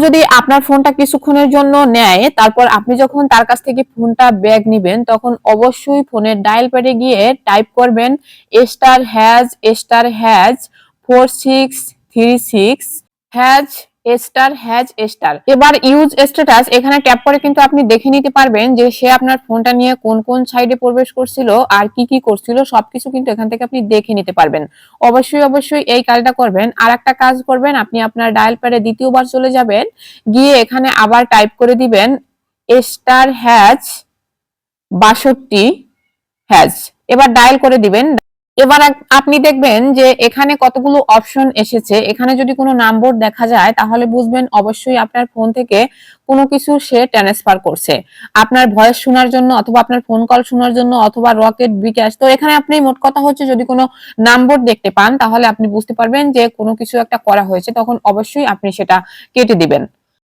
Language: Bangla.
যদি আপনার ফোনটা কিছুক্ষণের জন্য নেয়, তারপর আপনি যখন তার কাছ থেকে ফোনটা ব্যাক নিবেন, তখন অবশ্যই ফোনের ডায়াল প্যাডে গিয়ে টাইপ করবেন *##*#*4636# এবার ইউজ স্ট্যাটাস এখানে ট্যাপ করে কিন্তু আপনি দেখে নিতে পারবেন যে সে আপনার ফোনটা নিয়ে কোন কোন সাইডে প্রবেশ করছিল আর কি কি করছিল, সবকিছু কিন্তু এখান থেকে আপনি দেখে নিতে পারবেন। অবশ্যই এই কাজটা করবেন। আর একটা কাজ করবেন, আপনি আপনার ডায়াল প্যাডে দ্বিতীয়বার চলে যাবেন, গিয়ে এখানে আবার টাইপ করে দিবেন *#62#, এবার ডায়াল করে দিবেন। এবার আপনি দেখবেন যে এখানে কতগুলো অপশন এসেছে। এখানে যদি কোনো নাম্বার দেখা যায় তাহলে বুঝবেন অবশ্যই আপনার ফোন থেকে কোনো কিছু সে ট্রান্সফার করছে, আপনার ভয়েস শোনার জন্য অথবা আপনার ফোন কল শোনার জন্য অথবা রকেট, বিকাশ। তো এখানে আপনি মোট কথা হচ্ছে যদি কোনো নাম্বার দেখতে পান তাহলে আপনি বুঝতে পারবেন যে কোনো কিছু একটা করা হয়েছে, তখন অবশ্যই আপনি সেটা কেটে দিবেন।